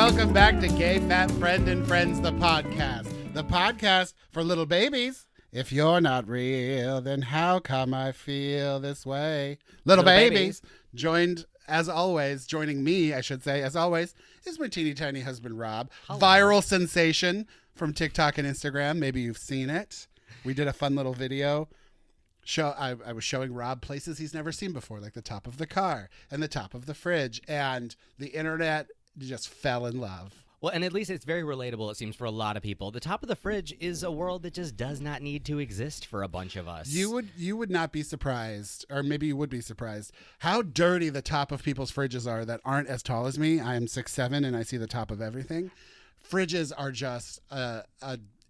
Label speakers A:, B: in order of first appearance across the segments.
A: welcome back to Gay Fat Friend and Friends, the podcast for little babies. If you're not real, then how come I feel this way? Little babies. Joining me, I should say, as always, is my teeny tiny husband, Rob.
B: Hello.
A: Viral sensation from TikTok and Instagram. Maybe you've seen it. We did a fun little video. I was showing Rob places he's never seen before, like the top of the car and the top of the fridge, and the internet just fell in love.
B: Well, and at least it's very relatable, it seems, for a lot of people. The top of the fridge is a world that just does not need to exist for a bunch of us.
A: You would not be surprised, or maybe you would be surprised, how dirty the top of people's fridges are that aren't as tall as me. I am 6'7", and I see the top of everything. Fridges are just a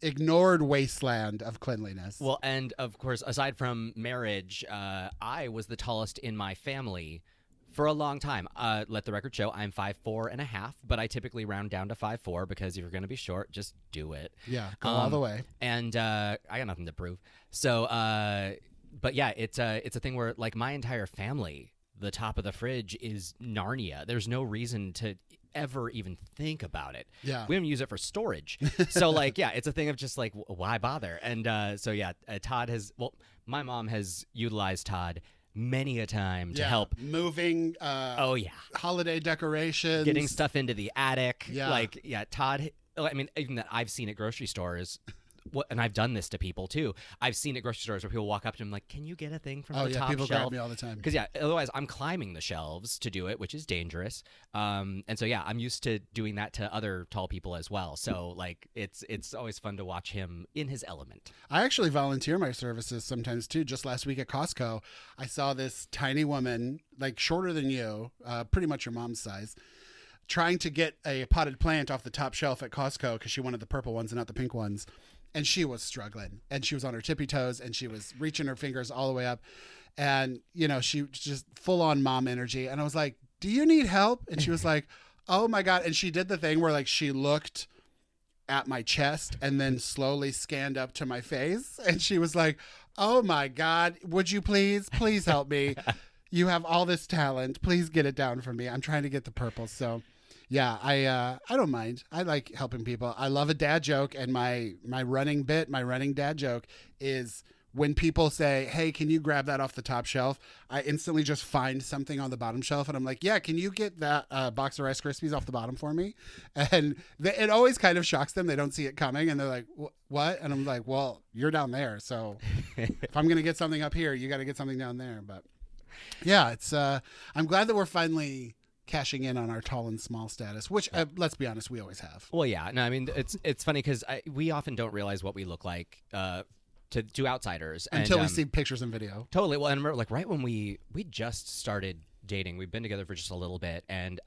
A: ignored wasteland of cleanliness.
B: Well, and of course, aside from marriage, I was the tallest in my family for a long time. Let the record show I'm 5'4.5", but I typically round down to 5'4" because if you're going to be short, just do it.
A: Yeah, go all the way.
B: And I got nothing to prove. So, but yeah, it's a thing where, like, my entire family, the top of the fridge is Narnia. There's no reason to ever even think about it.
A: Yeah,
B: we don't use it for storage. So, like, yeah, it's a thing of just like, why bother? And so yeah, Todd my mom has utilized Todd many a time to help
A: moving. Holiday decorations,
B: getting stuff into the attic.
A: Yeah,
B: like, yeah, Todd. I mean, even that I've seen at grocery stores. And I've done this to people too. I've seen at grocery stores where people walk up to them like, "Can you get a thing from the top shelf?"
A: People grab me all the time.
B: Because otherwise I'm climbing the shelves to do it, which is dangerous. And so yeah, I'm used to doing that to other tall people as well. So like, it's always fun to watch him in his element.
A: I actually volunteer my services sometimes too. Just last week at Costco, I saw this tiny woman, like shorter than you, pretty much your mom's size, trying to get a potted plant off the top shelf at Costco because she wanted the purple ones and not the pink ones. And she was struggling, and she was on her tippy toes, and she was reaching her fingers all the way up. And, you know, she just full on mom energy. And I was like, "Do you need help?" And she was like, "Oh my God." And she did the thing where, like, she looked at my chest and then slowly scanned up to my face. And she was like, "Oh my God, would you please help me? You have all this talent. Please get it down for me. I'm trying to get the purple." So yeah, I don't mind. I like helping people. I love a dad joke, and my running dad joke is when people say, "Hey, can you grab that off the top shelf?" I instantly just find something on the bottom shelf, and I'm like, "Yeah, can you get that box of Rice Krispies off the bottom for me?" And it always kind of shocks them. They don't see it coming, and they're like, "What?" And I'm like, "Well, you're down there, so if I'm gonna get something up here, you got to get something down there." But yeah, it's I'm glad that we're finally cashing in on our tall and small status, which let's be honest, we always have.
B: Well, yeah, no, I mean, it's funny because we often don't realize what we look like to outsiders
A: until we see pictures and video.
B: Totally. Well, and remember, like, right when we just started dating, we've been together for just a little bit, and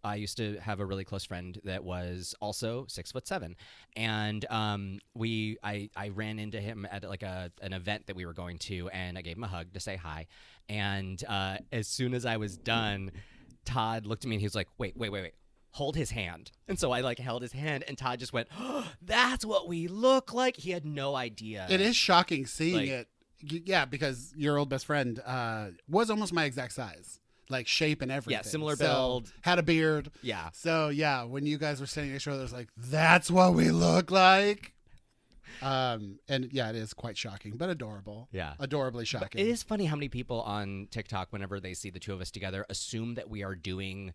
B: I used to have a really close friend that was also 6'7", and I ran into him at like an event that we were going to, and I gave him a hug to say hi, and as soon as I was done, Todd looked at me and he was like, wait, hold his hand. And so I like held his hand, and Todd just went, "Oh, that's what we look like." He had no idea.
A: It is shocking seeing it. Yeah, because your old best friend was almost my exact size, like shape and everything.
B: Yeah, similar build.
A: Had a beard.
B: Yeah.
A: So yeah, when you guys were standing next to each other, it was like, that's what we look like. And yeah, it is quite shocking, but adorable.
B: Yeah.
A: Adorably shocking.
B: But it is funny how many people on TikTok, whenever they see the two of us together, assume that we are doing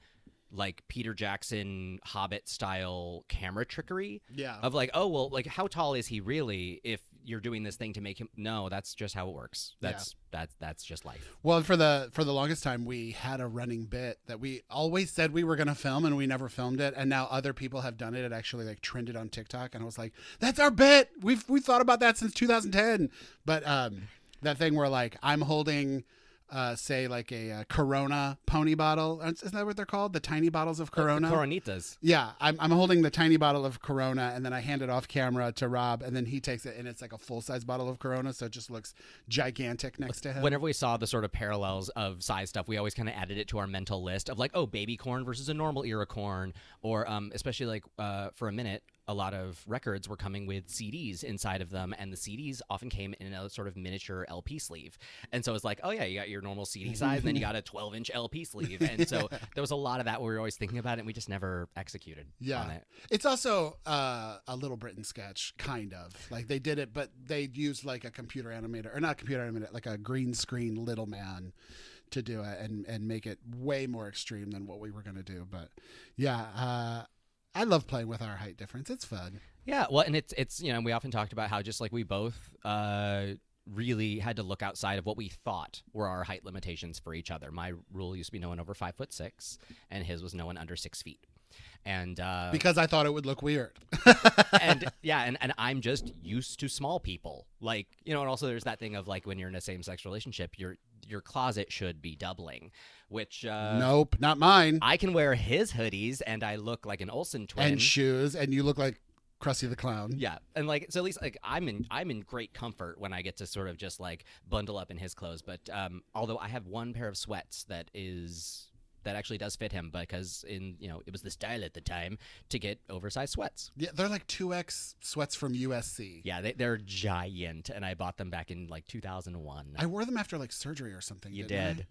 B: like Peter Jackson Hobbit style camera trickery.
A: Yeah.
B: Of like, oh, well, like, how tall is he really if you're doing this thing to make him? No, that's just how it works. That's just life.
A: Well, for the longest time, we had a running bit that we always said we were going to film, and we never filmed it. And now other people have done it. It actually like trended on TikTok, and I was like, "That's our bit. We've thought about that since 2010." But that thing where like I'm holding, say like a Corona pony bottle. Isn't that what they're called? The tiny bottles of Corona?
B: The Coronitas.
A: Yeah. I'm holding the tiny bottle of Corona, and then I hand it off camera to Rob, and then he takes it, and it's like a full-size bottle of Corona, so it just looks gigantic next to him.
B: Whenever we saw the sort of parallels of size stuff, we always kind of added it to our mental list of like, oh, baby corn versus a normal era corn, or especially like for a minute, a lot of records were coming with CDs inside of them, and the CDs often came in a sort of miniature LP sleeve. And so it's like, oh yeah, you got your normal CD size, and then you got a 12-inch LP sleeve. And so there was a lot of that where we were always thinking about it, and we just never executed on it.
A: It's also a Little Britain sketch, kind of. Like they did it, but they used like a computer animator, or not a computer animator, like a green screen little man to do it and make it way more extreme than what we were going to do. But yeah, I love playing with our height difference. It's fun.
B: Yeah, well, and it's we often talked about how just like we both really had to look outside of what we thought were our height limitations for each other. My rule used to be no one over 5'6", and his was no one under 6 feet. And
A: because I thought it would look weird.
B: and I'm just used to small people. Like, and also there's that thing of like when you're in a same-sex relationship, your closet should be doubling, which
A: nope, not mine.
B: I can wear his hoodies and I look like an Olsen twin,
A: and shoes, and you look like Krusty the Clown.
B: Yeah, and like so at least like I'm in great comfort when I get to sort of just like bundle up in his clothes. But although I have one pair of sweats that actually does fit him, because it was the style at the time to get oversized sweats.
A: Yeah, they're like 2X sweats from USC.
B: Yeah, they're giant, and I bought them back in like 2001.
A: I wore them after like surgery or something.
B: You did.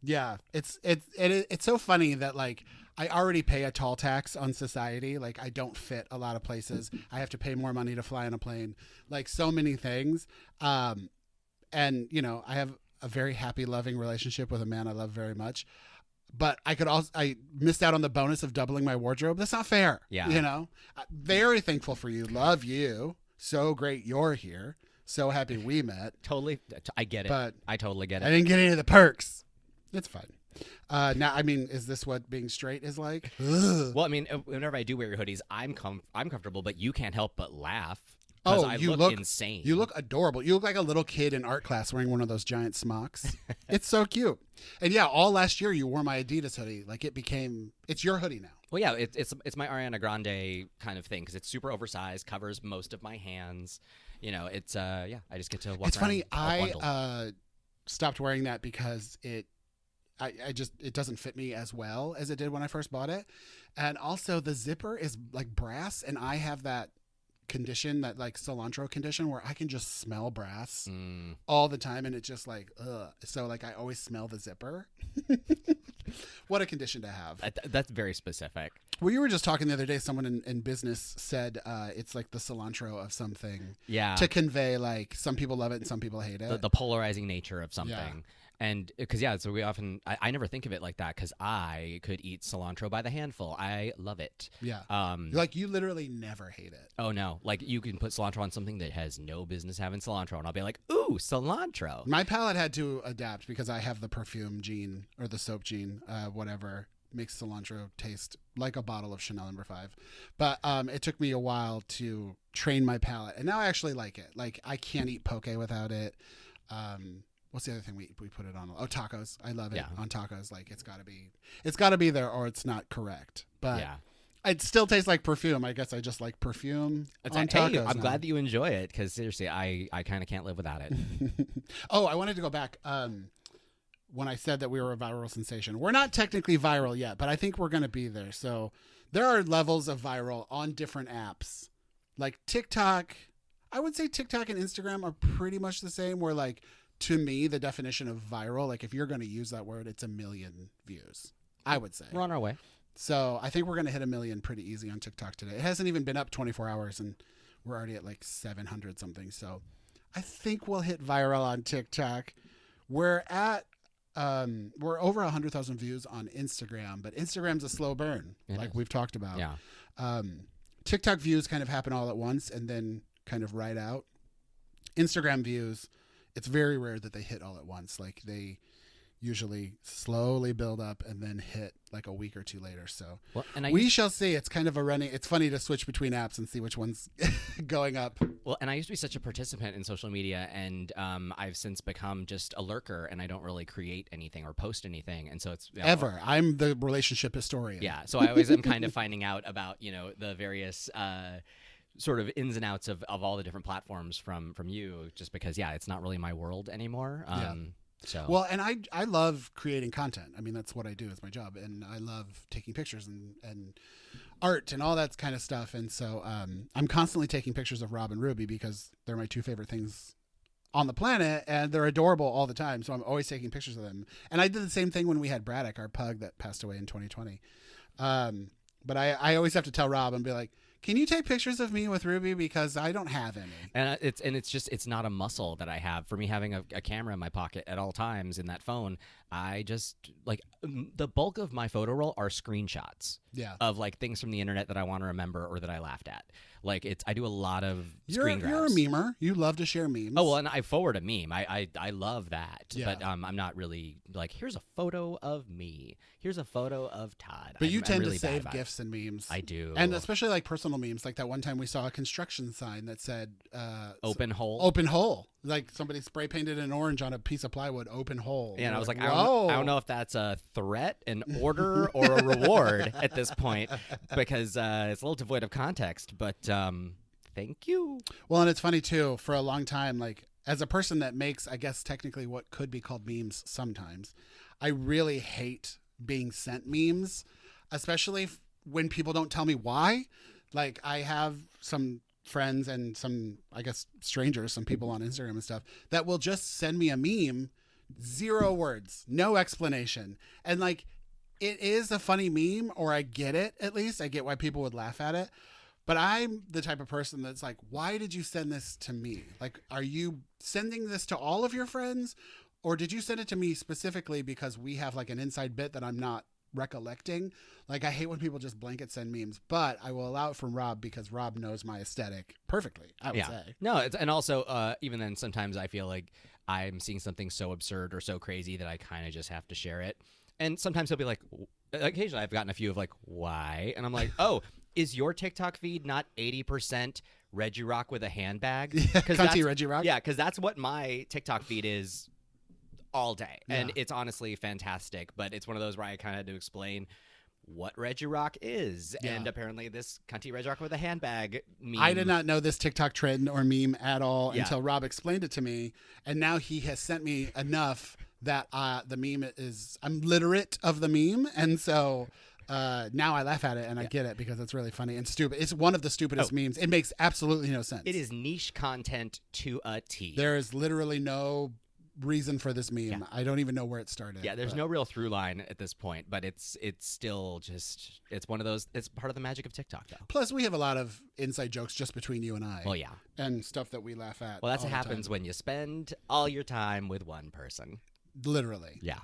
A: Yeah, it's so funny that like I already pay a tall tax on society. Like I don't fit a lot of places. I have to pay more money to fly on a plane. Like so many things. And I have a very happy, loving relationship with a man I love very much. But I missed out on the bonus of doubling my wardrobe. That's not fair.
B: Yeah.
A: Very thankful for you. Love you. So great you're here. So happy we met.
B: Totally. I get it. But I totally get it.
A: I didn't get any of the perks. It's fine. Now, I mean, is this what being straight is like?
B: Well, I mean, whenever I do wear your hoodies, I'm comfortable, but you can't help but laugh. Oh, I look insane.
A: You look adorable. You look like a little kid in art class wearing one of those giant smocks. It's so cute. And yeah, all last year you wore my Adidas hoodie. Like it's your hoodie now.
B: Well, yeah, it's my Ariana Grande kind of thing because it's super oversized, covers most of my hands. I just get to walk around.
A: It's funny. I stopped wearing that because it doesn't fit me as well as it did when I first bought it. And also the zipper is like brass, and I have that condition, that like cilantro condition, where I can just smell brass all the time, and it's just like ugh. So like I always smell the zipper. What a condition to have.
B: That's very specific.
A: Well, you were just talking the other day, someone in business said it's like the cilantro of something.
B: Yeah.
A: To convey like some people love it and some people hate it.
B: The polarizing nature of something.
A: Yeah.
B: And because, so we often, I never think of it like that because I could eat cilantro by the handful. I love it.
A: Yeah. Like you literally never hate it.
B: Oh, no. Like you can put cilantro on something that has no business having cilantro, and I'll be like, ooh, cilantro.
A: My palate had to adapt because I have the perfume gene, or the soap gene, whatever, makes cilantro taste like a bottle of Chanel No. 5. But it took me a while to train my palate, and now I actually like it. Like I can't eat poke without it. What's the other thing we put it on? Oh, tacos. I love it on tacos. Like it's gotta be there, or it's not correct. But
B: yeah.
A: It still tastes like perfume. I guess I just like perfume on tacos.
B: I'm glad that you enjoy it, because seriously, I kind of can't live without it.
A: Oh, I wanted to go back. When I said that we were a viral sensation, we're not technically viral yet, but I think we're going to be there. So there are levels of viral on different apps, like TikTok. I would say TikTok and Instagram are pretty much the same, where like, to me, the definition of viral, like if you're going to use that word, it's 1 million views, I would say.
B: We're on our way.
A: So I think we're going to hit 1 million pretty easy on TikTok today. It hasn't even been up 24 hours and we're already at like 700 something. So I think we'll hit viral on TikTok. We're over 100,000 views on Instagram, but Instagram's a slow burn, we've talked about.
B: Yeah.
A: TikTok views kind of happen all at once and then kind of ride out. Instagram views, it's very rare that they hit all at once. Like they usually slowly build up and then hit like a week or two later. So we shall see. It's kind of it's funny to switch between apps and see which one's going up.
B: Well, and I used to be such a participant in social media, and I've since become just a lurker, and I don't really create anything or post anything. And so it's
A: I'm the relationship historian.
B: Yeah. So I always am kind of finding out about, the various, sort of ins and outs of all the different platforms from you, just because it's not really my world anymore. So
A: well, and I love creating content. I mean, that's what I do. It's my job, and I love taking pictures and art and all that kind of stuff. And so I'm constantly taking pictures of Rob and Ruby because they're my two favorite things on the planet, and they're adorable all the time. So I'm always taking pictures of them. And I did the same thing when we had Braddock, our pug that passed away in 2020. But I always have to tell Rob and be like, can you take pictures of me with Ruby because I don't have any?
B: And it's not a muscle that I have. For me, having a camera in my pocket at all times in that phone, I just like the bulk of my photo roll are screenshots.
A: Yeah.
B: Of like things from the internet that I want to remember or that I laughed at. Like I do a lot of screen grabs.
A: You're a memer. You love to share memes.
B: Oh well, and I forward a meme. I love that.
A: Yeah.
B: But I'm not really like, here's a photo of me. Here's a photo of Todd.
A: But you tend
B: really
A: to save GIFs and memes.
B: I do.
A: And especially like personal memes. Like that one time we saw a construction sign that said
B: open hole.
A: Open hole. Like somebody spray painted an orange on a piece of plywood, open hole.
B: Yeah, and I was like, I
A: whoa.
B: don't know if that's a threat, an order, or a reward at this point, because it's a little devoid of context. But thank you.
A: Well, and it's funny too, for a long time, like as a person that makes, I guess technically what could be called memes sometimes, I really hate being sent memes, especially when people don't tell me why. Like I have some friends and some, I guess, strangers, some people on Instagram and stuff that will just send me a meme, 0 words, no explanation. And like, it is a funny meme, or I get it, at least I get why people would laugh at it. But I'm the type of person that's like, why did you send this to me? Like, are you sending this to all of your friends, or did you send it to me specifically because we have like an inside bit that I'm not recollecting? Like, I hate when people just blanket send memes, but I will allow it from Rob because Rob knows my aesthetic perfectly, I would say.
B: No, and also even then sometimes I feel like I'm seeing something so absurd or so crazy that I kind of just have to share it. And sometimes he'll be like, occasionally I've gotten a few of like, why? And I'm like, oh, is your TikTok feed not 80% Reggie Rock with a handbag?
A: Cunty Reggie Rock?
B: Yeah, because that's what my TikTok feed is all day.
A: Yeah.
B: And it's honestly fantastic, but it's one of those where I kind of had to explain what Reggie Rock is.
A: Yeah.
B: And apparently this cunty Reggie Rock with a handbag meme.
A: I did not know this TikTok trend or meme at all
B: Yeah.
A: until Rob explained it to me. And now he has sent me enough that the meme is, I'm literate of the meme. And so now I laugh at it and I get it because it's really funny and stupid. It's one of the stupidest memes. It makes absolutely no sense.
B: It is niche content to a T.
A: There is literally no reason for this meme.
B: Yeah.
A: I don't even know where it started.
B: Yeah, there's no real through line at this point, but it's still just, it's one of those, it's part of the magic of TikTok though.
A: Plus, we have a lot of inside jokes just between you and I.
B: Well, yeah.
A: And stuff that we laugh at.
B: Well, that's
A: all
B: what
A: the
B: happens
A: time.
B: when you spend all your time with one person.
A: Literally.
B: Yeah.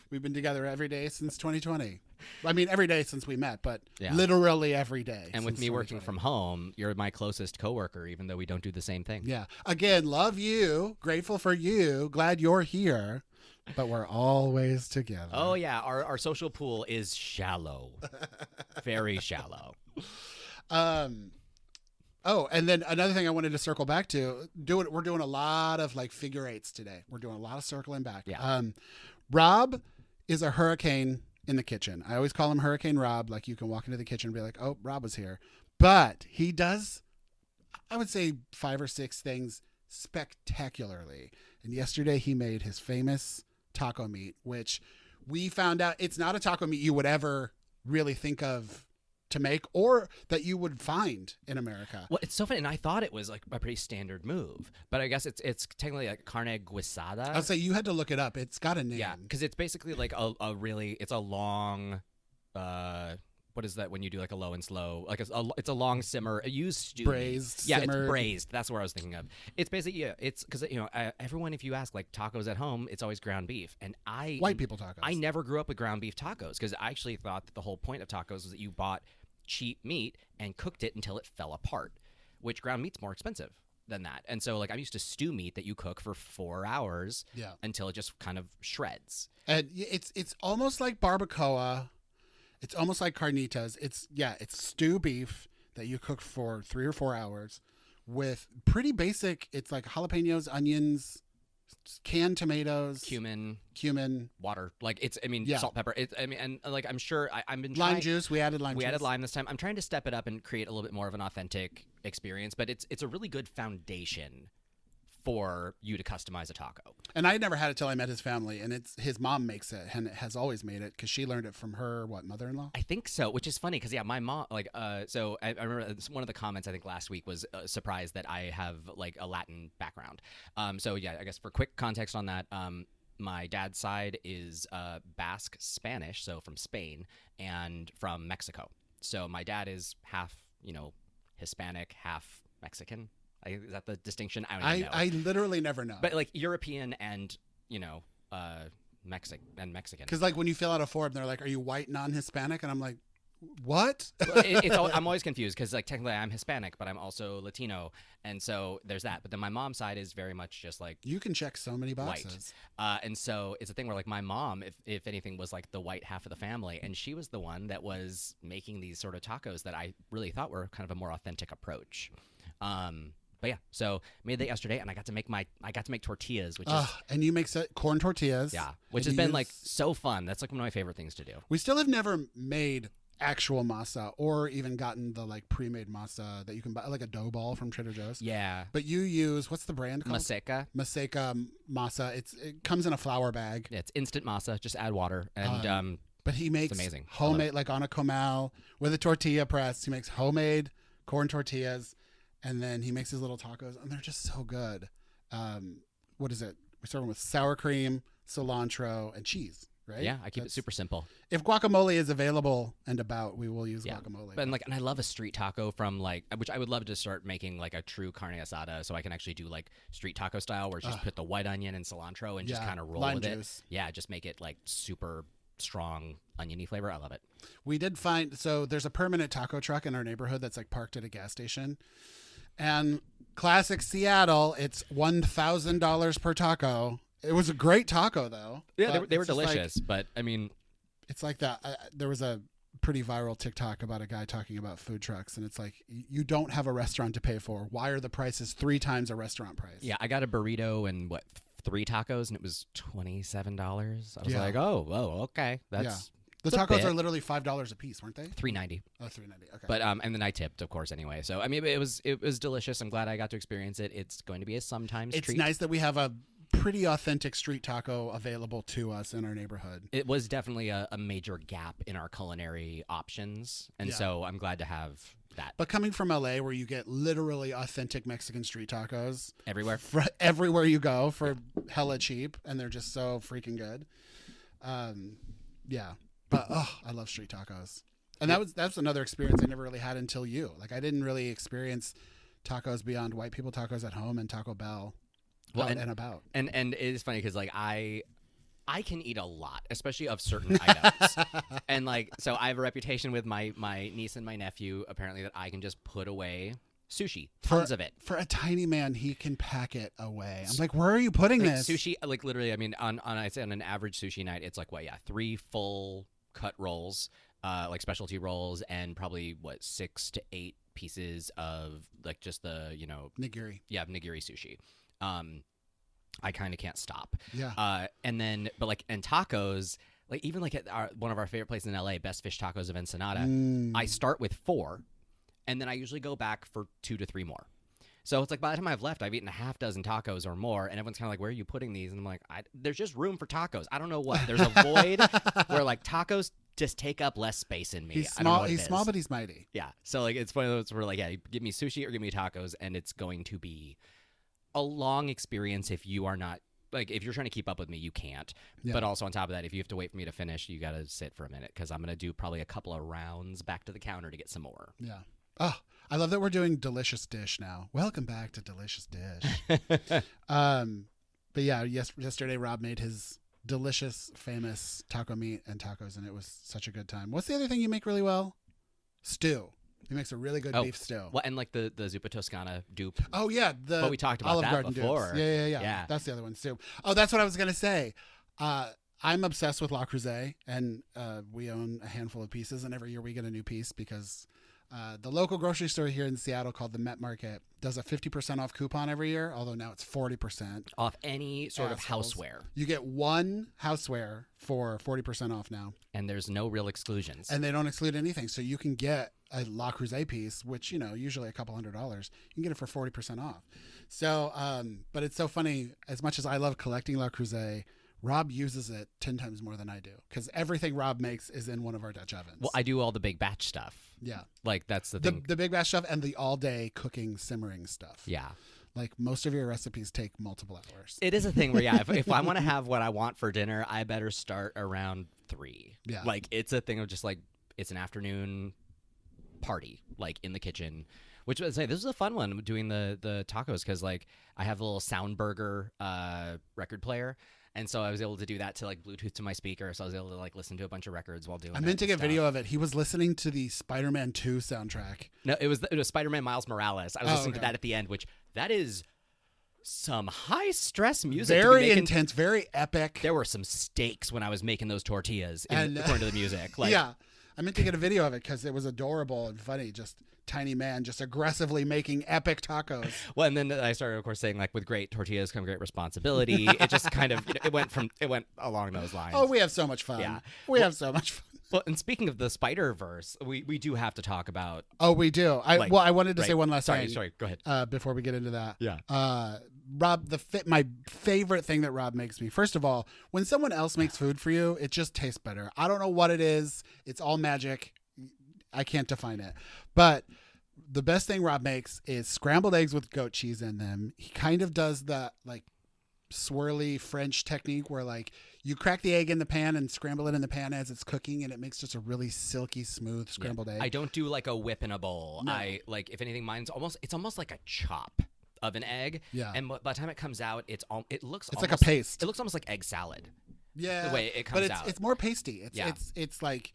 A: We've been together every day since 2020. I mean, every day since we met, but
B: Yeah.
A: literally every day.
B: And with
A: since
B: me working
A: 2020.
B: from home, you're my closest coworker, even though we don't do the same thing.
A: Yeah. Again, love you. Grateful for you. Glad you're here. But we're always together.
B: Oh, yeah. Our social pool is shallow. Very shallow.
A: Oh, and then another thing I wanted to circle back to, we're doing a lot of like figure eights today. We're doing a lot of circling back.
B: Yeah.
A: Rob is a hurricane in the kitchen. I always call him Hurricane Rob. Like you can walk into the kitchen and be like, oh, Rob was here. But he does, I would say 5 or 6 things spectacularly. And yesterday he made his famous taco meat, which we found out it's not a taco meat you would ever really think of to make or that you would find in America.
B: Well, it's so funny, and I thought it was like a pretty standard move, but I guess it's technically like carne guisada.
A: I'll say you had to look it up. It's got a name.
B: Yeah, because it's basically like a really, it's a long, what is that when you do like a low and slow? Like it's a long simmer. Use stew.
A: Braised,
B: Yeah,
A: simmered.
B: it's braised. That's what I was thinking of. It's basically, yeah, it's because, everyone, if you ask like tacos at home, it's always ground beef. And
A: White people tacos.
B: I never grew up with ground beef tacos because I actually thought that the whole point of tacos was that you bought cheap meat and cooked it until it fell apart, which ground meat's more expensive than that. And so like I'm used to stew meat that you cook for 4 hours until it just kind of shreds.
A: And it's almost like barbacoa. It's almost like carnitas. It's stew beef that you cook for 3 or 4 hours with pretty basic. It's like jalapenos, onions, canned tomatoes,
B: cumin, water. Like it's, salt, pepper. And like I'm sure I've been
A: lime juice. We added lime.
B: We added lime this time. I'm trying to step it up and create a little bit more of an authentic experience, but it's a really good foundation for you to customize a taco.
A: And I never had it till I met his family, and it's his mom makes it and has always made it because she learned it from her mother-in-law.
B: I think so, which is funny because my mom so I remember one of the comments I think last week was surprised that I have like a Latin background. So yeah, I guess for quick context on that, my dad's side is Basque Spanish, so from Spain, and from Mexico. So my dad is half Hispanic, half Mexican. Is that the distinction? I don't even know.
A: I literally never know.
B: But like European and Mexican.
A: Because like when you fill out a form, they're like, "Are you white, non-Hispanic?" And I'm like, "What?"
B: I'm always confused because like technically I'm Hispanic, but I'm also Latino, and so there's that. But then my mom's side is very much just like
A: you can check so many boxes.
B: White, and so it's a thing where like my mom, if anything, was like the white half of the family, and she was the one that was making these sort of tacos that I really thought were kind of a more authentic approach. But yeah, so made that yesterday, and I got to make tortillas, which is
A: and you make corn tortillas,
B: which has been like so fun. That's like one of my favorite things to do.
A: We still have never made actual masa or even gotten the like pre-made masa that you can buy, like a dough ball from Trader Joe's.
B: Yeah,
A: but you use what's the brand called?
B: Maseca
A: masa. It comes in a flour bag.
B: Yeah, it's instant masa. Just add water and
A: But he makes
B: amazing.
A: Homemade, like on a comal with a tortilla press. He makes homemade corn tortillas. And then he makes his little tacos, and they're just so good. What is it? We start with sour cream, cilantro, and cheese, right?
B: Yeah, I keep it super simple.
A: If guacamole is available and about, we will use guacamole.
B: But and I love a street taco from like, which I would love to start making like a true carne asada, so I can actually do like street taco style, where it's just put the white onion and cilantro and just kind of roll with
A: juice.
B: It. Yeah, just make it like super strong oniony flavor. I love it.
A: We did find, so there's a permanent taco truck in our neighborhood that's like parked at a gas station. And classic Seattle, it's $1,000 per taco. It was a great taco, though.
B: Yeah, they were delicious. Like, but I mean,
A: it's like that. There was a pretty viral TikTok about a guy talking about food trucks, and it's like, you don't have a restaurant to pay for. Why are the prices 3 times a restaurant price?
B: Yeah, I got a burrito and 3 tacos, and it was $27. I was like, oh, okay, that's.
A: The tacos are literally $5 a piece, weren't they?
B: $3.90.
A: Oh, $3.90. Okay.
B: But and then I tipped, of course, anyway. So I mean, it was delicious. I'm glad I got to experience it. It's going to be a sometimes treat.
A: It's nice that we have a pretty authentic street taco available to us in our neighborhood.
B: It was definitely a major gap in our culinary options, and so I'm glad to have that.
A: But coming from LA, where you get literally authentic Mexican street tacos
B: everywhere
A: you go for hella cheap, and they're just so freaking good. Yeah. But I love street tacos, and that's another experience I never really had until you. Like I didn't really experience tacos beyond white people tacos at home and Taco Bell, and about.
B: And it is funny because like I can eat a lot, especially of certain items, and like so I have a reputation with my niece and my nephew apparently that I can just put away sushi, tons of it.
A: For a tiny man, he can pack it away. I'm like, where are you putting this?
B: Sushi, like literally, I mean, I'd say on an average sushi night, it's like 3 full cut rolls, like specialty rolls, and probably 6 to 8 pieces of like just the
A: nigiri.
B: Yeah, nigiri sushi. I kind of can't stop.
A: Yeah.
B: And then, but like and tacos, like even like at one of our favorite places in LA, Best Fish Tacos of Ensenada, I start with 4, and then I usually go back for 2 to 3 more. So it's like by the time I've left, I've eaten a half dozen tacos or more, and everyone's kind of like, where are you putting these? And I'm like, there's just room for tacos. I don't know what. There's a void where like tacos just take up less space in me.
A: He's small, but he's mighty.
B: Yeah. So like it's one of those where like, yeah, give me sushi or give me tacos, and it's going to be a long experience if you are not, like if you're trying to keep up with me, you can't. Yeah. But also on top of that, if you have to wait for me to finish, you got to sit for a minute because I'm going to do probably a couple of rounds back to the counter to get some more.
A: Yeah. Oh, I love that we're doing Delicious Dish now. Welcome back to Delicious Dish. But yeah, yesterday Rob made his delicious, famous taco meat and tacos, and it was such a good time. What's the other thing you make really well? Stew. He makes a really good beef stew.
B: Well, and like the Zuppa Toscana dupe.
A: Oh yeah,
B: but we talked about
A: Olive
B: that
A: Garden
B: before.
A: Dupes. Yeah. That's the other one too. Oh, that's what I was gonna say. I'm obsessed with La Creuset, and we own a handful of pieces, and every year we get a new piece because the local grocery store here in Seattle called the Met Market does a 50% off coupon every year, although now it's 40%
B: off any sort of houseware.
A: You get one houseware for 40% off now.
B: And there's no real exclusions.
A: And they don't exclude anything. So you can get a La Creuset piece, which, usually a couple $100, you can get it for 40% off. So, but it's so funny. As much as I love collecting La Creuset, Rob uses it 10 times more than I do because everything Rob makes is in one of our Dutch ovens.
B: Well, I do all the big batch stuff.
A: Yeah.
B: Like, that's the thing.
A: The big batch stuff and the all-day cooking, simmering stuff.
B: Yeah.
A: Like, most of your recipes take multiple hours.
B: It is a thing where, yeah, if I want to have what I want for dinner, I better start around 3.
A: Yeah.
B: Like, it's a thing of just, like, it's an afternoon party, like, in the kitchen. Which I would say, this is a fun one, doing the tacos, because, like, I have a little Soundburger record player. And so I was able to do that to like Bluetooth to my speaker, so I was able to like listen to a bunch of records while doing.
A: I meant to get video of it. He was listening to the Spider-Man 2 soundtrack.
B: No, it was Spider-Man Miles Morales. I was listening to that at the end, which that is some high stress music.
A: Very intense, very epic.
B: There were some stakes when I was making those tortillas, according to the music. Like,
A: yeah, I meant to get a video of it because it was adorable and funny. Just tiny man just aggressively making epic tacos.
B: Well, and then I started, of course, saying like, with great tortillas come great responsibility. It just kind of it went along those lines.
A: Oh, we have so much fun.
B: Yeah,
A: we have so much fun.
B: Well, and speaking of the Spider-Verse, we do have to talk about.
A: Oh, we do. I wanted to say one last thing.
B: Sorry, go ahead.
A: Before we get into that.
B: Yeah.
A: Rob, my favorite thing that Rob makes me. First of all, when someone else makes food for you, it just tastes better. I don't know what it is. It's all magic. I can't define it. But the best thing Rob makes is scrambled eggs with goat cheese in them. He kind of does the like swirly French technique where like you crack the egg in the pan and scramble it in the pan as it's cooking, and it makes just a really silky smooth scrambled egg.
B: I don't do like a whip in a bowl.
A: No.
B: I like, if anything, it's almost like a chop of an egg.
A: Yeah.
B: And by the time it comes out, it looks
A: It's
B: almost
A: like a paste.
B: It looks almost like egg salad.
A: Yeah.
B: The way it comes
A: but
B: out.
A: it's more pasty. It's like,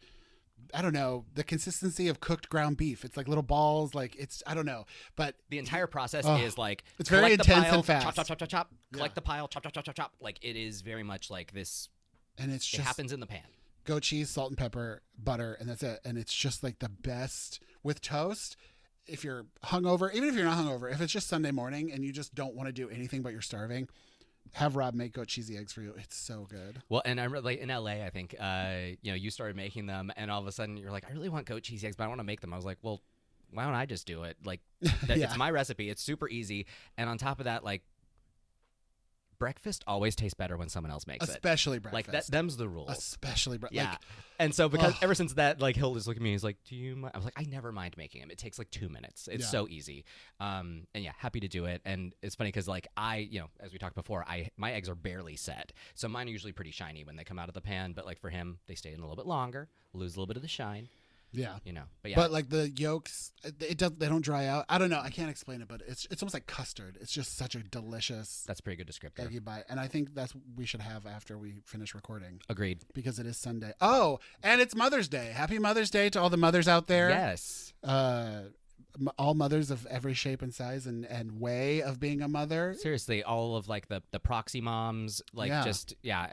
A: I don't know, the consistency of cooked ground beef. It's like little balls. Like I don't know. But
B: the entire process is like,
A: it's very intense and fast.
B: Chop, chop, chop, chop, chop.
A: Yeah.
B: Collect the pile. Chop, chop, chop, chop, chop. Like, it is very much like this.
A: And it's just,
B: it happens in the pan.
A: Goat cheese, salt and pepper, butter, and that's it. And it's just like the best with toast. If you're hungover, even if you're not hungover, if it's just Sunday morning and you just don't want to do anything but you're starving, have Rob make goat cheesy eggs for you. It's so good.
B: Well, and I'm like in LA, I think, you started making them, and all of a sudden you're like, I really want goat cheesy eggs, but I want to make them. I was like, well, why don't I just do it? Like, it's my recipe. It's super easy. And on top of that, like, breakfast always tastes better when someone else makes
A: Especially
B: it.
A: breakfast.
B: Like, them's the rule.
A: Especially breakfast.
B: Yeah.
A: Like,
B: and so because ever since that, like, he'll just look at me and he's like, do you mind? I was like, I never mind making them. It takes like 2 minutes. It's so easy. And yeah, happy to do it. And it's funny because like as we talked before, my eggs are barely set. So mine are usually pretty shiny when they come out of the pan. But like for him, they stay in a little bit longer, lose a little bit of the shine.
A: Yeah.
B: But yeah.
A: But like the yolks, they don't dry out. I don't know. I can't explain it, but it's almost like custard. It's just such a delicious.
B: That's a pretty good descriptor.
A: Eggy bite. And I think that's what we should have after we finish recording.
B: Agreed.
A: Because it is Sunday. Oh, and it's Mother's Day. Happy Mother's Day to all the mothers out there.
B: Yes.
A: All mothers of every shape and size and way of being a mother.
B: Seriously, all of like the proxy moms, like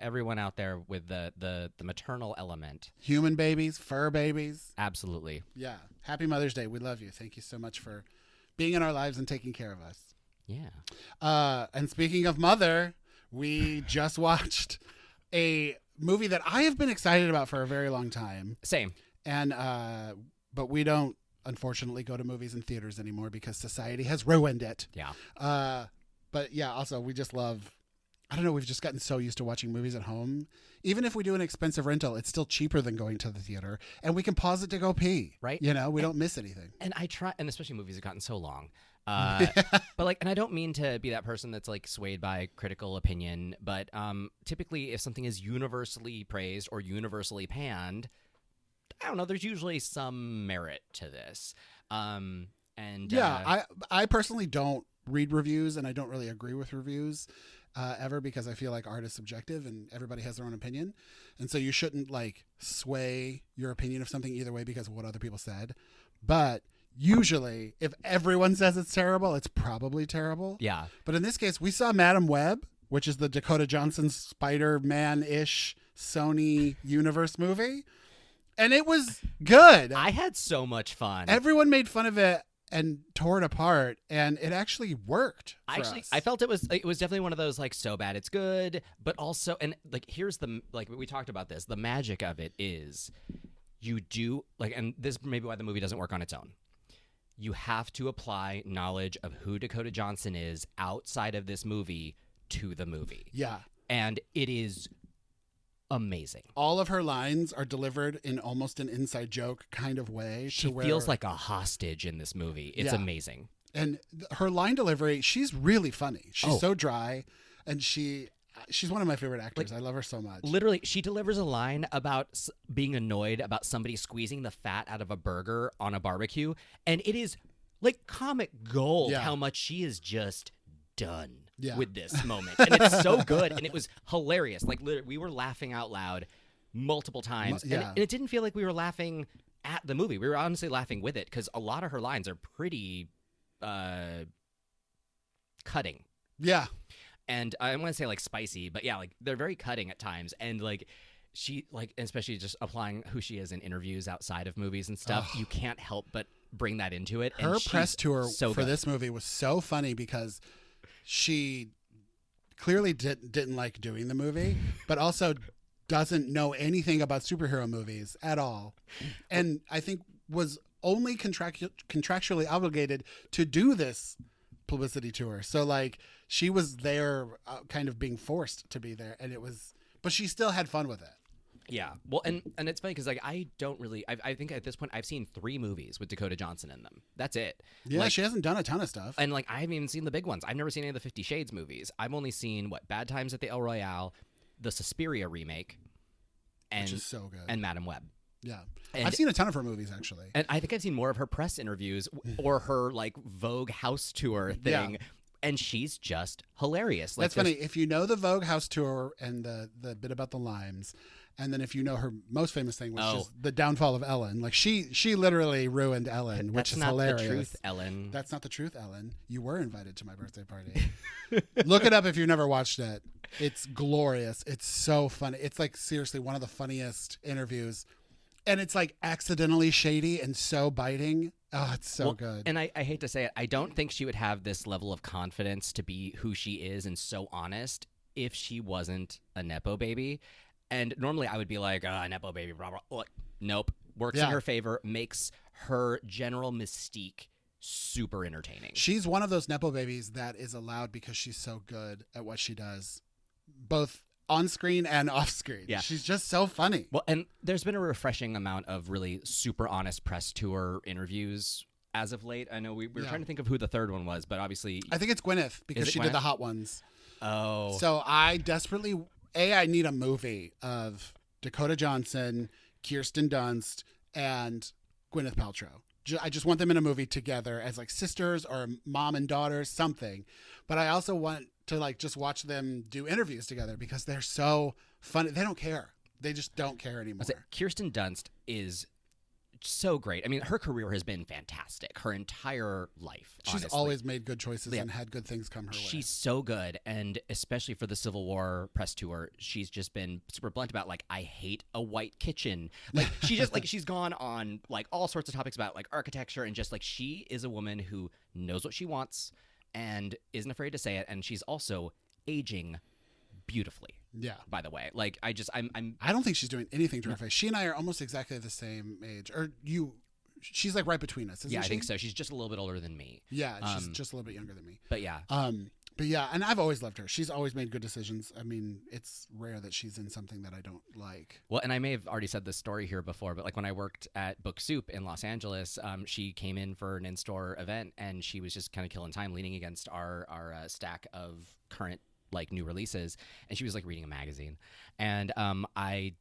B: everyone out there with the maternal element.
A: Human babies, fur babies.
B: Absolutely.
A: Yeah. Happy Mother's Day. We love you. Thank you so much for being in our lives and taking care of us.
B: Yeah.
A: And speaking of mother, we just watched a movie that I have been excited about for a very long time.
B: Same.
A: And but we don't unfortunately go to movies and theaters anymore because society has ruined it.
B: Yeah.
A: But yeah, also we just love, I don't know, we've just gotten so used to watching movies at home. Even if we do an expensive rental, it's still cheaper than going to the theater, and we can pause it to go pee.
B: Right.
A: We don't miss anything.
B: And I try, and especially movies have gotten so long. But like, and I don't mean to be that person that's like swayed by critical opinion, but typically if something is universally praised or universally panned, I don't know, there's usually some merit to this. I personally don't read reviews, and I don't really agree with reviews ever, because I feel like art is subjective and everybody has their own opinion. And so you shouldn't like sway your opinion of something either way because of what other people said. But usually if everyone says it's terrible, it's probably terrible. Yeah.
A: But in this case, we saw Madam Web, which is the Dakota Johnson Spider-Man-ish Sony universe movie. And it was good.
B: I had so much fun.
A: Everyone made fun of it and tore it apart, and it actually worked for us.
B: I felt it was definitely one of those like, so bad it's good, but also, and like, here's the, like we talked about this, the magic of it is you do and this may be why the movie doesn't work on its own. You have to apply knowledge of who Dakota Johnson is outside of this movie to the movie.
A: Yeah.
B: And it is amazing.
A: All of her lines are delivered in almost an inside joke kind of way.
B: She feels like a hostage in this movie. It's amazing.
A: And her line delivery, she's really funny. She's so dry, and she's one of my favorite actors. I love her so much.
B: Literally, she delivers a line about being annoyed about somebody squeezing the fat out of a burger on a barbecue, and it is like comic gold how much she is just done with this moment. And it's so good, and it was hilarious. Like, literally, we were laughing out loud multiple times, and it didn't feel like we were laughing at the movie. We were honestly laughing with it, because a lot of her lines are pretty cutting.
A: Yeah.
B: And I want to say like spicy, but yeah, like they're very cutting at times. And like she especially just applying who she is in interviews outside of movies and stuff, you can't help but bring that into it.
A: Her press tour for this movie was so funny because she clearly didn't like doing the movie, but also doesn't know anything about superhero movies at all. And I think was only contractually obligated to do this publicity tour. So like she was there kind of being forced to be there, and but she still had fun with it.
B: Yeah. Well, and it's funny because like I think at this point I've seen 3 movies with Dakota Johnson in them. That's it.
A: Yeah, like, she hasn't done a ton of stuff.
B: And like I haven't even seen the big ones. I've never seen any of the 50 Shades movies. I've only seen Bad Times at the El Royale, the Suspiria remake, which
A: is so good,
B: and Madam Web.
A: Yeah. I've seen a ton of her movies, actually.
B: And I think I've seen more of her press interviews or her like Vogue house tour thing. Yeah. And she's just hilarious.
A: That's funny. If you know the Vogue house tour and the bit about the limes, and then if you know her most famous thing, which is the downfall of Ellen, like she literally ruined Ellen, which is hilarious.
B: That's not the truth, Ellen.
A: That's not the truth, Ellen. You were invited to my birthday party. Look it up if you've never watched it. It's glorious. It's so funny. It's like seriously one of the funniest interviews. And it's like accidentally shady and so biting. Oh, it's so good.
B: And I hate to say it, I don't think she would have this level of confidence to be who she is and so honest if she wasn't a Nepo baby. And normally I would be like, Nepo baby, blah, blah, blah. Nope. Works in her favor, makes her general mystique super entertaining.
A: She's one of those Nepo babies that is allowed because she's so good at what she does, both on screen and off screen. Yeah. She's just so funny.
B: Well, and there's been a refreshing amount of really super honest press tour interviews as of late. I know we were trying to think of who the third one was, but obviously
A: I think it's Gwyneth because she did the hot ones.
B: Oh.
A: So I desperately I need a movie of Dakota Johnson, Kirsten Dunst, and Gwyneth Paltrow. I just want them in a movie together as like sisters or mom and daughters, something. But I also want to like just watch them do interviews together because they're so funny. They don't care. They just don't care anymore.
B: Kirsten Dunst is so great. I mean, her career has been fantastic. Her entire life.
A: She's honestly always made good choices and had good things come her way.
B: She's so good. And especially for the Civil War press tour, she's just been super blunt about like, I hate a white kitchen. Like she just like, she's gone on like all sorts of topics about like architecture and just like, she is a woman who knows what she wants and isn't afraid to say it. And she's also aging beautifully.
A: Yeah.
B: By the way, like I
A: don't think she's doing anything to her face. She and I are almost exactly the same age. Or she's like right between us, isn't she?
B: Yeah, I think so. She's just a little bit older than me.
A: Yeah, she's just a little bit younger than me.
B: But yeah.
A: But yeah, and I've always loved her. She's always made good decisions. I mean, it's rare that she's in something that I don't like.
B: Well, and I may have already said this story here before, but like when I worked at Book Soup in Los Angeles, she came in for an in-store event and she was just kind of killing time leaning against our stack of current like new releases, and she was like reading a magazine, and I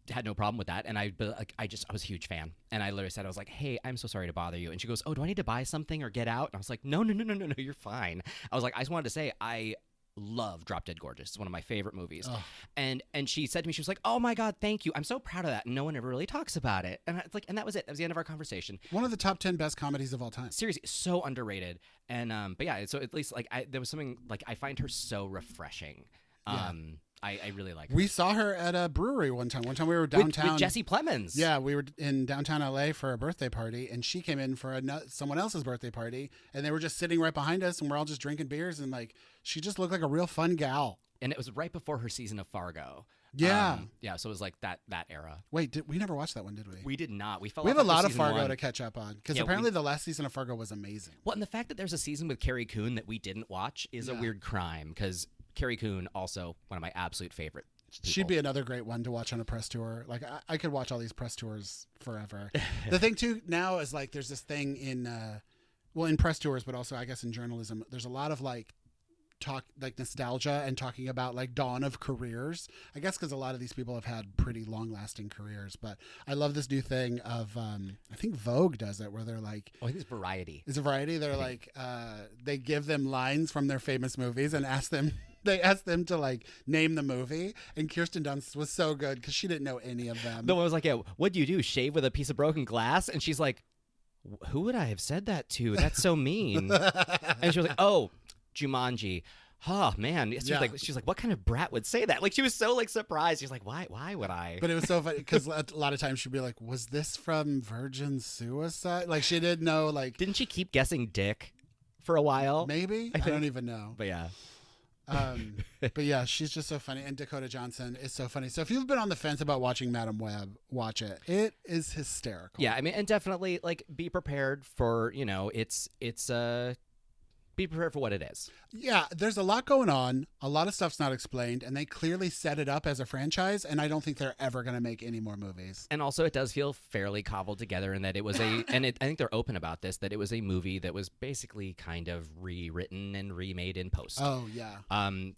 B: had no problem with that, and I was a huge fan, and I literally said, I was like, hey, I'm so sorry to bother you, and she goes, oh, do I need to buy something or get out? And I was like, no, you're fine. I was like, I just wanted to say I love Drop Dead Gorgeous. It's one of my favorite movies. Oh. And she said to me, she was like, oh my God, thank you. I'm so proud of that. And no one ever really talks about it. And it's like, and that was it. That was the end of our conversation.
A: One of the top 10 best comedies of all time.
B: Seriously, so underrated. And but yeah, so at least like there was something like I find her so refreshing. Yeah. I really like her.
A: We saw her at a brewery one time. One time we were downtown.
B: With Jesse Plemons.
A: Yeah, we were in downtown LA for a birthday party, and she came in for someone else's birthday party, and they were just sitting right behind us, and we're all just drinking beers, and like she just looked like a real fun gal.
B: and it was right before her season of Fargo.
A: Yeah.
B: Yeah. So it was like that era.
A: Wait, we never watched that one, did we?
B: We did not. We fell
A: We
B: off
A: have a
B: after
A: lot of
B: season
A: Fargo
B: one.
A: to catch up on because
B: Yeah,
A: apparently the last season of Fargo was amazing.
B: Well, and the fact that there's a season with Carrie Coon that we didn't watch is a weird crime because Carrie Coon, also one of my absolute favorite people.
A: She'd be another great one to watch on a press tour. Like I could watch all these press tours forever. The thing too now is like there's this thing in press tours, but also I guess in journalism, there's a lot of like talk like nostalgia and talking about like dawn of careers. I guess because a lot of these people have had pretty long lasting careers. But I love this new thing of I think Vogue does it where they're like,
B: I think it's Variety.
A: It's a Variety. They're like they give them lines from their famous movies and ask them. They asked them to like name the movie, and Kirsten Dunst was so good because she didn't know any of them.
B: The one was like, "Yeah, what do you do? Shave with a piece of broken glass?" And she's like, "Who would I have said that to? That's so mean." And she was like, "Oh, Jumanji." Oh man, she's like, "What kind of brat would say that?" Like she was so like surprised. She's like, "Why would I?"
A: But it was so funny because a lot of times she'd be like, "Was this from Virgin Suicide?" Like she didn't know. Like
B: didn't she keep guessing Dick for a while?
A: Maybe I don't even know.
B: But yeah.
A: But yeah, she's just so funny, and Dakota Johnson is so funny. So if you've been on the fence about watching Madam Web, watch it. It is hysterical.
B: Yeah, I mean, and definitely like be prepared for be prepared for what it is.
A: Yeah, there's a lot going on. A lot of stuff's not explained, and they clearly set it up as a franchise. And I don't think they're ever going to make any more movies.
B: And also, it does feel fairly cobbled together in that it was I think they're open about this, that it was a movie that was basically kind of rewritten and remade in post.
A: Oh yeah.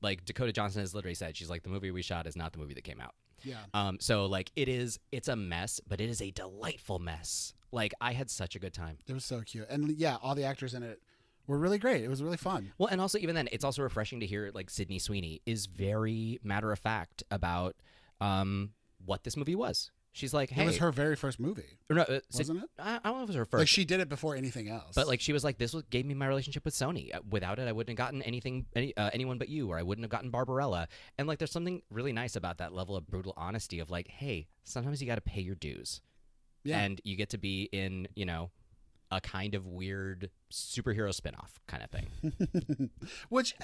B: Like Dakota Johnson has literally said, she's like, the movie we shot is not the movie that came out.
A: Yeah.
B: So like it's a mess, but it is a delightful mess. Like I had such a good time.
A: It was so cute, and yeah, all the actors in it were really great. It was really fun.
B: Well, and also even then, it's also refreshing to hear like Sydney Sweeney is very matter of fact about what this movie was. She's like, hey,
A: it was her very first movie.
B: Or no,
A: wasn't it?
B: I don't know if it was her first.
A: Like she did it before anything else.
B: But like she was like, gave me my relationship with Sony. Without it, I wouldn't have gotten anyone but you, or I wouldn't have gotten Barbarella. And like, there's something really nice about that level of brutal honesty of like, hey, sometimes you got to pay your dues, and you get to be in, a kind of weird superhero spinoff kind of thing.
A: Which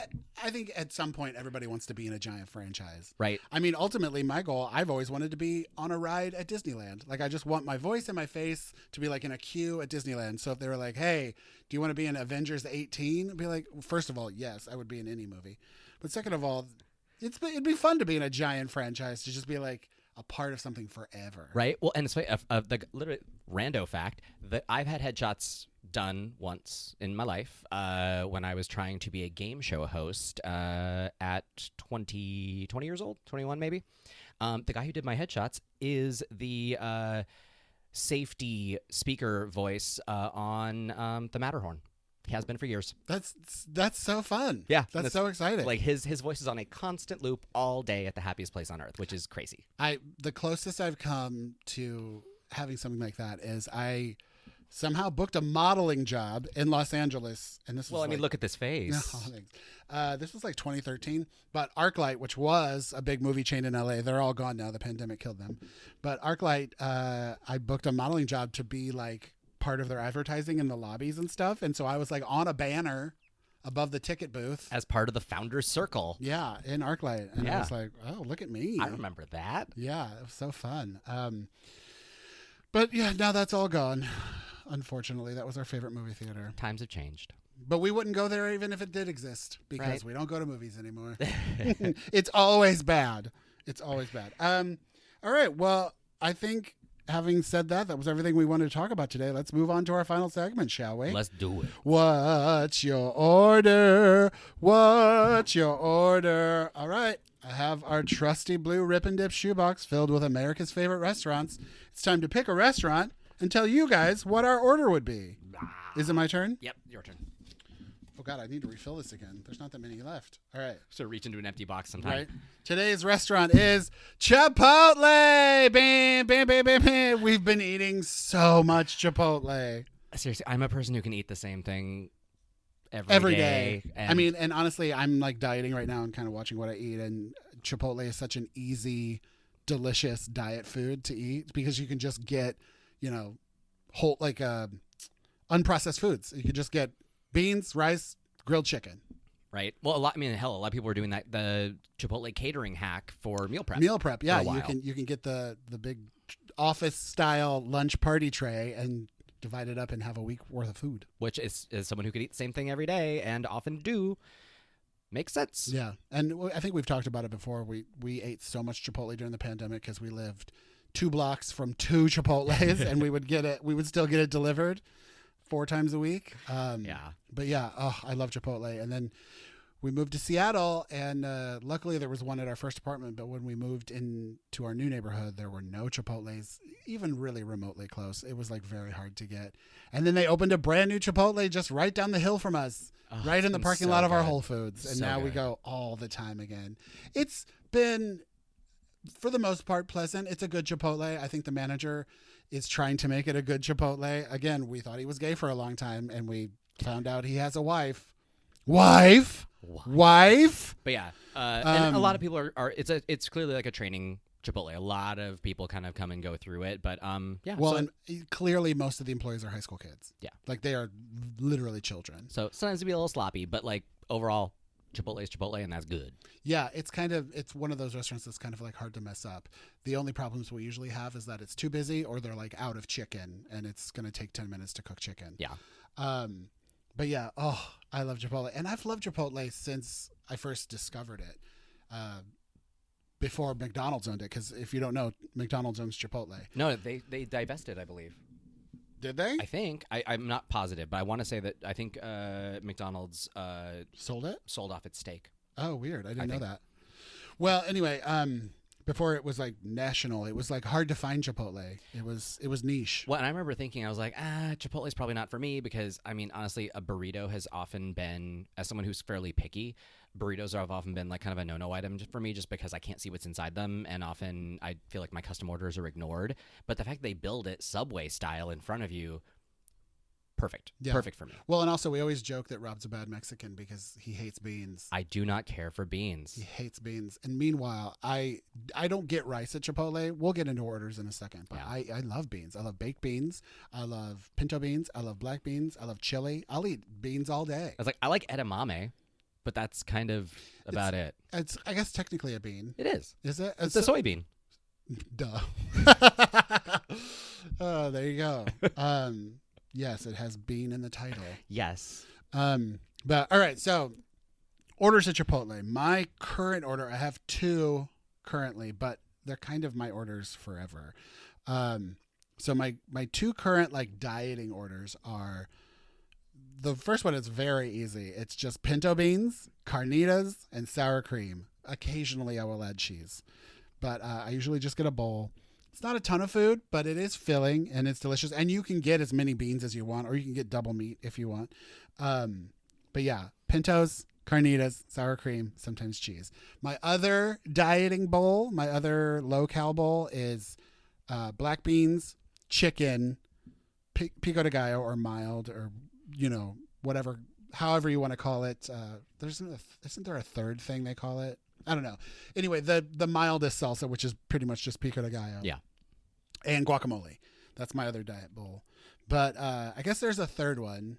A: I think at some point everybody wants to be in a giant franchise.
B: Right.
A: I mean, ultimately my goal, I've always wanted to be on a ride at Disneyland. Like I just want my voice and my face to be like in a queue at Disneyland. So if they were like, hey, do you want to be in Avengers 18? I'd be like, first of all, yes, I would be in any movie. But second of all, it'd be fun to be in a giant franchise, to just be like a part of something forever.
B: Right. Well, and it's funny, the literally rando fact that I've had headshots done once in my life when I was trying to be a game show host at 20 years old, 21 maybe. The guy who did my headshots is the safety speaker voice on the Matterhorn. He has been for years.
A: That's so fun.
B: Yeah.
A: That's so exciting.
B: Like his voice is on a constant loop all day at the happiest place on earth, which is crazy.
A: The closest I've come to having something like that is I somehow booked a modeling job in Los Angeles, and this was
B: I mean, look at this face.
A: No, thanks. This was like 2013, but ArcLight, which was a big movie chain in LA, they're all gone now. The pandemic killed them. But ArcLight, I booked a modeling job to be like part of their advertising in the lobbies and stuff, and so I was like on a banner above the ticket booth
B: as part of the Founders Circle.
A: Yeah, in ArcLight, and I was like, oh, look at me.
B: I remember that.
A: Yeah, it was so fun. But yeah, now that's all gone. Unfortunately, that was our favorite movie theater.
B: Times have changed.
A: But we wouldn't go there even if it did exist, because
B: right.
A: we don't go to movies anymore. It's always bad. It's always bad. All right. Well, I think having said that, that was everything we wanted to talk about today. Let's move on to our final segment, shall we?
B: Let's do it.
A: What's your order? What's your order? All right. I have our trusty blue Rip and Dip shoebox filled with America's favorite restaurants. It's time to pick a restaurant and tell you guys what our order would be. Is it my turn?
B: Yep, your turn.
A: Oh, God, I need to refill this again. There's not that many left. All right.
B: So reach into an empty box sometime.
A: Right. Today's restaurant is Chipotle. Bam, bam, bam, bam, bam. We've been eating so much Chipotle.
B: Seriously, I'm a person who can eat the same thing
A: every day.
B: And
A: I mean, and honestly, I'm like dieting right now and kind of watching what I eat. And Chipotle is such an easy, delicious diet food to eat because you can just get, whole, unprocessed foods. You can just get beans, rice, grilled chicken.
B: right? Well, a lot of people were doing that, the Chipotle catering hack for meal prep.
A: Meal prep, yeah.
B: For a while.
A: You can get the big office style lunch party tray and divide it up and have a week worth of food.
B: Which is someone who could eat the same thing every day and often do. Makes sense.
A: Yeah, and I think we've talked about it before. We ate so much Chipotle during the pandemic because we lived 2 blocks from 2 Chipotles, and we would still get it delivered 4 times a week. But yeah, I love Chipotle. And then we moved to Seattle, and luckily there was one at our first apartment. But when we moved into our new neighborhood, there were no Chipotles, even really remotely close. It was like very hard to get. And then they opened a brand new Chipotle just right down the hill from us. Right in the parking lot of our Whole Foods. And now we go all the time again. It's been, for the most part, pleasant. It's a good Chipotle. I think the manager is trying to make it a good Chipotle. Again, we thought he was gay for a long time, and we found out he has a wife. Wife?
B: But yeah, and a lot of people are it's clearly like a training Chipotle. A lot of people kind of come and go through it, but yeah.
A: Well, and clearly most of the employees are high school kids.
B: Yeah.
A: Like they are literally children.
B: So sometimes it'd be a little sloppy, but like overall, Chipotle is Chipotle, and that's good.
A: Yeah, it's one of those restaurants that's kind of like hard to mess up. The only problems we usually have is that it's too busy, or they're like out of chicken and it's going to take 10 minutes to cook chicken.
B: Yeah.
A: But yeah, I love Chipotle, and I've loved Chipotle since I first discovered it. Before McDonald's owned it, because if you don't know, McDonald's owns Chipotle.
B: No, they divested, I believe.
A: Did they?
B: I think. I'm not positive, but I want to say that I think McDonald's
A: sold
B: off its stake.
A: Oh, weird. I didn't know that. Well, anyway, before it was like national, it was like hard to find Chipotle. It was niche.
B: Well, and I remember thinking, I was like, Chipotle's probably not for me because, I mean, honestly, a burrito has often been, as someone who's fairly picky, burritos have often been like kind of a no-no item for me just because I can't see what's inside them, and often I feel like my custom orders are ignored. But the fact they build it Subway style in front of you, perfect. Yeah. Perfect for me.
A: Well, and also we always joke that Rob's a bad Mexican because he hates beans.
B: I do not care for beans.
A: He hates beans. And meanwhile, I don't get rice at Chipotle. We'll get into orders in a second. But yeah. I love beans. I love baked beans. I love pinto beans. I love black beans. I love chili. I'll eat beans all day.
B: I like edamame, but that's kind of about it.
A: It's, I guess, technically a bean.
B: It is.
A: Is it?
B: It's a soybean.
A: Duh. Oh, there you go. Yes, it has bean in the title.
B: Yes.
A: But all right, so orders at Chipotle. My current order, I have 2 currently, but they're kind of my orders forever. So my 2 current like dieting orders are, the first one is very easy. It's just pinto beans, carnitas, and sour cream. Occasionally I will add cheese, but I usually just get a bowl. It's not a ton of food, but it is filling and it's delicious. And you can get as many beans as you want, or you can get double meat if you want. But yeah, pintos, carnitas, sour cream, sometimes cheese. My other dieting bowl, my other low-cal bowl is black beans, chicken, pico de gallo or mild, or, whatever, however you want to call it. Isn't there a third thing they call it? I don't know. Anyway, the mildest salsa, which is pretty much just pico de gallo.
B: Yeah.
A: And guacamole. That's my other diet bowl. But I guess there's a third one,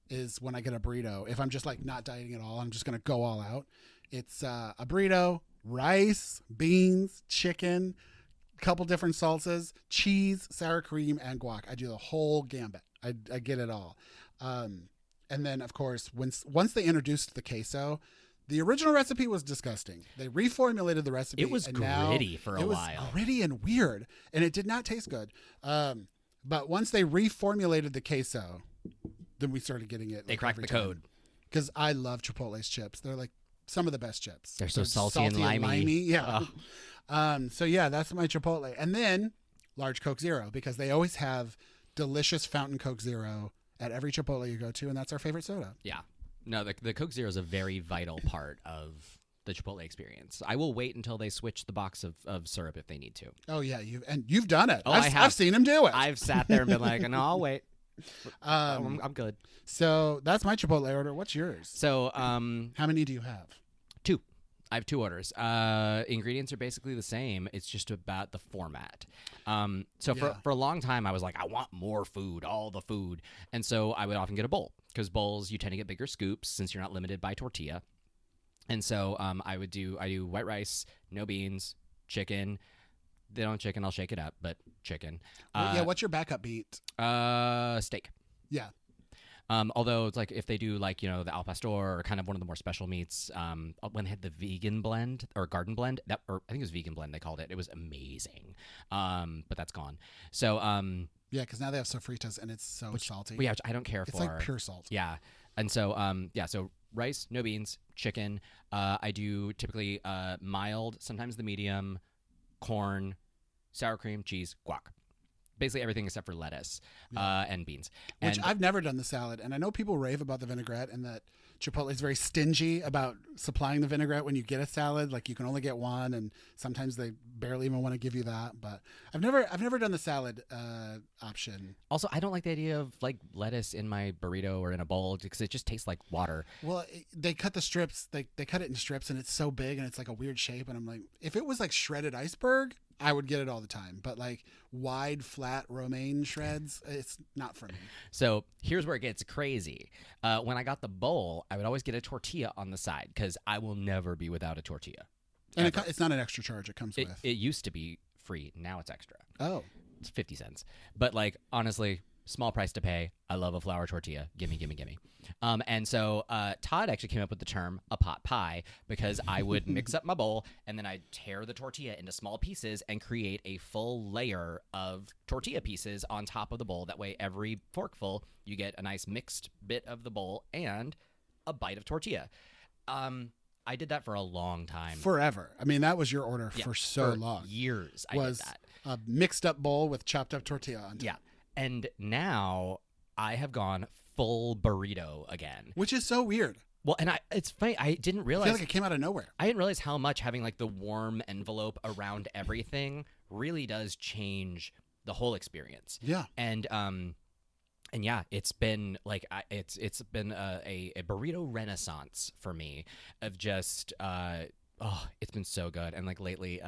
A: is when I get a burrito. If I'm just like not dieting at all, I'm just going to go all out. It's a burrito, rice, beans, chicken, a couple different salsas, cheese, sour cream, and guac. I do the whole gambit. I get it all. And then, of course, once they introduced the queso, the original recipe was disgusting. They reformulated the recipe.
B: It was gritty for a while.
A: It was gritty and weird, and it did not taste good. But once they reformulated the queso, then we started getting it.
B: They cracked the code.
A: Because I love Chipotle's chips. They're like some of the best chips.
B: They're so salty and limey.
A: Yeah. So yeah, that's my Chipotle. And then large Coke Zero, because they always have delicious fountain Coke Zero at every Chipotle you go to, and that's our favorite soda.
B: Yeah. No, the Coke Zero is a very vital part of the Chipotle experience. I will wait until they switch the box of syrup if they need to.
A: Oh yeah, you've done it.
B: Oh,
A: I've seen him do it.
B: I've sat there and been like, no, I'll wait. I'm good.
A: So that's my Chipotle order. What's yours?
B: So
A: how many do you have?
B: 2. I have 2 orders. Ingredients are basically the same. It's just about the format. For a long time, I was like, I want more food, all the food. And so I would often get a bowl because bowls you tend to get bigger scoops since you're not limited by tortilla. And so I do white rice, no beans, chicken. They don't chicken, I'll shake it up, but chicken.
A: What's your backup meat?
B: Steak.
A: Yeah.
B: Although it's like if they do like, the al pastor or kind of one of the more special meats, when they had the vegan blend or garden blend, or I think it was vegan blend they called it. It was amazing. But that's gone. So
A: yeah, because now they have sofritas and it's so salty.
B: Yeah, I don't care for.
A: It's like pure salt.
B: Yeah. And so so rice, no beans, chicken. I do typically mild, sometimes the medium, corn, sour cream, cheese, guac. Basically everything except for lettuce and beans.
A: Which I've never done the salad. And I know people rave about the vinaigrette and that Chipotle is very stingy about supplying the vinaigrette when you get a salad. Like you can only get one, and sometimes they barely even want to give you that. But I've never done the salad option.
B: Also, I don't like the idea of like lettuce in my burrito or in a bowl because it just tastes like water.
A: Well, they cut the strips. They cut it in strips, and it's so big and it's like a weird shape. And I'm like, if it was like shredded iceberg, I would get it all the time. But like wide, flat romaine shreds, it's not for me.
B: So here's where it gets crazy. When I got the bowl, I would always get a tortilla on the side because I will never be without a tortilla.
A: And it's not an extra charge. It comes with.
B: It used to be free. Now it's extra.
A: Oh.
B: It's 50 cents. But like, honestly, small price to pay. I love a flour tortilla. Gimme, gimme, gimme. And so Todd actually came up with the term a pot pie because I would mix up my bowl and then I'd tear the tortilla into small pieces and create a full layer of tortilla pieces on top of the bowl. That way, every forkful, you get a nice mixed bit of the bowl and a bite of tortilla. I did that for a long time.
A: Forever. I mean, that was your order for so long.
B: Years I did that.
A: A mixed up bowl with chopped up tortilla on top.
B: Yeah. And now I have gone full burrito again.
A: Which is so weird.
B: Well, and it's funny. I didn't realize.
A: I feel like it came out of nowhere.
B: I didn't realize how much having like the warm envelope around everything really does change the whole experience.
A: Yeah.
B: And yeah, it's been like it's been a burrito renaissance for me of just it's been so good. And like lately,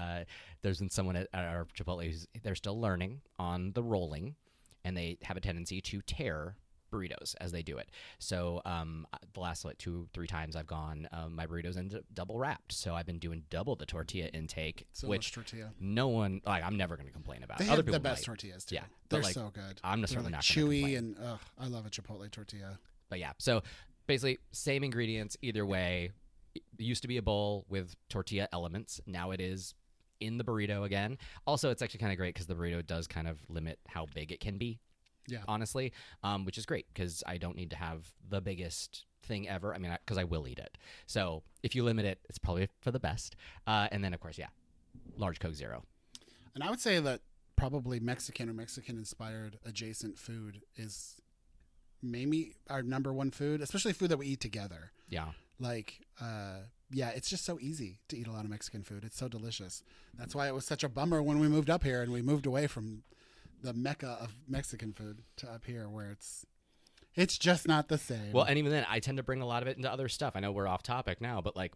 B: there's been someone at our Chipotle who's they're still learning on the rolling, and they have a tendency to tear burritos as they do it. So the last like 2-3 times I've gone, my burritos ended up double wrapped. So I've been doing double the tortilla intake,
A: so
B: which
A: tortilla.
B: No one like I'm never going to complain about.
A: They
B: Other
A: have
B: people
A: the best
B: might.
A: tortillas too.
B: Yeah,
A: they're
B: like,
A: so good.
B: I'm certainly
A: like
B: not gonna
A: chewy
B: complain.
A: and I love a Chipotle tortilla.
B: But yeah, so basically same ingredients either way. It used to be a bowl with tortilla elements. Now it is in the burrito again. Also, it's actually kind of great because the burrito does kind of limit how big it can be.
A: Yeah.
B: Honestly, which is great because I don't need to have the biggest thing ever. I mean, because I will eat it. So if you limit it, it's probably for the best. And then, of course, large Coke Zero.
A: And I would say that probably Mexican or Mexican-inspired adjacent food is maybe our number one food, especially food that we eat together.
B: Yeah.
A: Like, it's just so easy to eat a lot of Mexican food. It's so delicious. That's why it was such a bummer when we moved up here and we moved away from the mecca of Mexican food to up here where it's just not the same.
B: Well, and even then, I tend to bring a lot of it into other stuff. I know we're off topic now, but like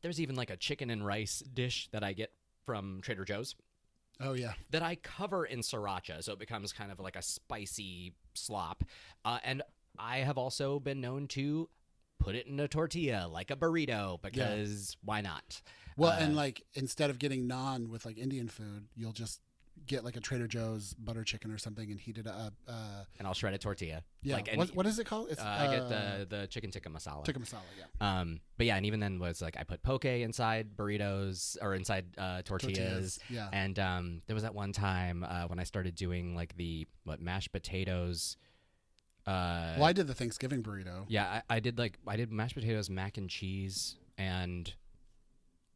B: there's even like a chicken and rice dish that I get from Trader Joe's.
A: Oh, yeah.
B: That I cover in sriracha, so it becomes kind of like a spicy slop. And I have also been known to put it in a tortilla like a burrito because why not?
A: Well, and like instead of getting naan with like Indian food, you'll just get like a Trader Joe's butter chicken or something and heat it up.
B: And I'll shred a tortilla.
A: Yeah.
B: Like,
A: what is it called? It's,
B: I get the chicken tikka masala.
A: Tikka masala, yeah.
B: But yeah, and even then was like I put poke inside burritos or inside tortillas.
A: Yeah.
B: And there was that one time when I started doing like the mashed potatoes.
A: Well, I did the Thanksgiving burrito.
B: Yeah, I did mashed potatoes, mac and cheese, and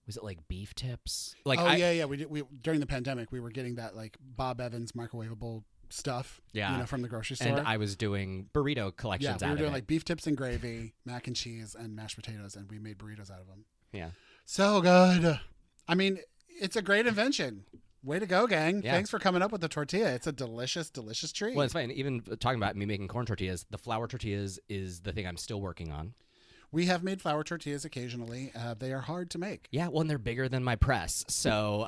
B: was it like beef tips? Like
A: we during the pandemic we were getting that like Bob Evans microwavable stuff.
B: Yeah,
A: from the grocery store.
B: And I was doing burrito collections.
A: Yeah, we were doing like beef tips and gravy, mac and cheese, and mashed potatoes, and we made burritos out of them.
B: Yeah,
A: so good. I mean, it's a great invention. Way to go, gang.
B: Yeah.
A: Thanks for coming up with the tortilla. It's a delicious, delicious treat.
B: Well, it's fine. Even talking about me making corn tortillas, the flour tortillas is the thing I'm still working on.
A: We have made flour tortillas occasionally. They are hard to make.
B: Yeah, well, and they're bigger than my press, so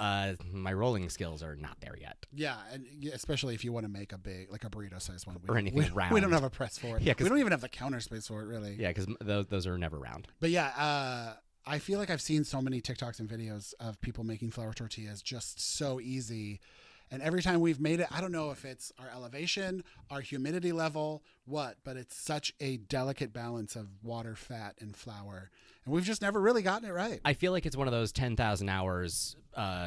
B: my rolling skills are not there yet.
A: Yeah, and especially if you want to make a big, like a burrito-sized one.
B: Or anything round.
A: We don't have a press for it.
B: Yeah,
A: we don't even have the counter space for it, really.
B: Yeah, because those are never round.
A: But yeah, I feel like I've seen so many TikToks and videos of people making flour tortillas just so easy. And every time we've made it, I don't know if it's our elevation, our humidity level, but it's such a delicate balance of water, fat, and flour. And we've just never really gotten it right.
B: I feel like it's one of those 10,000 hours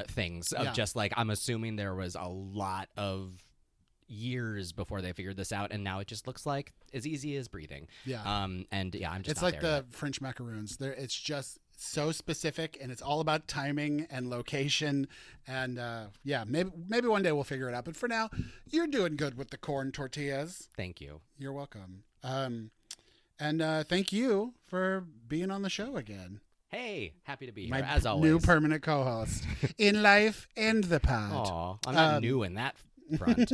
B: things of just like, I'm assuming there was a lot of years before they figured this out, and now it just looks like as easy as breathing.
A: Yeah.
B: And yeah, I'm just
A: it's
B: not
A: like
B: there
A: the
B: yet.
A: French macaroons. It's just so specific, and it's all about timing and location. And maybe one day we'll figure it out. But for now, you're doing good with the corn tortillas.
B: Thank you.
A: You're welcome. And thank you for being on the show again.
B: Hey, happy to be here,
A: My
B: as always.
A: new permanent co-host in life and the pod.
B: Aw, I'm not new in that front.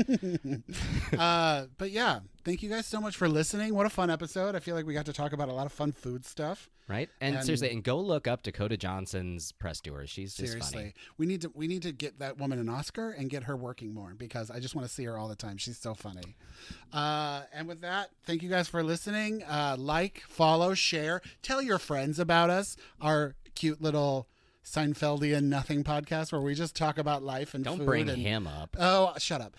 A: But yeah, thank you guys so much for listening. What a fun episode. I feel like we got to talk about a lot of fun food stuff.
B: Right? And seriously, and go look up Dakota Johnson's press tour. She's just funny.
A: We need to get that woman an Oscar and get her working more, because I just want to see her all the time. She's so funny. And with that, thank you guys for listening. Like, follow, share, tell your friends about us, our cute little Seinfeldian nothing podcast where we just talk about life and
B: Don't
A: food.
B: bring him up.
A: Oh, shut up.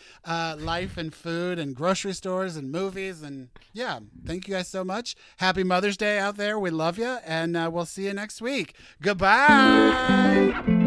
A: Life and food and grocery stores and movies. And yeah, thank you guys so much. Happy Mother's Day out there. We love you. And we'll see you next week. Goodbye.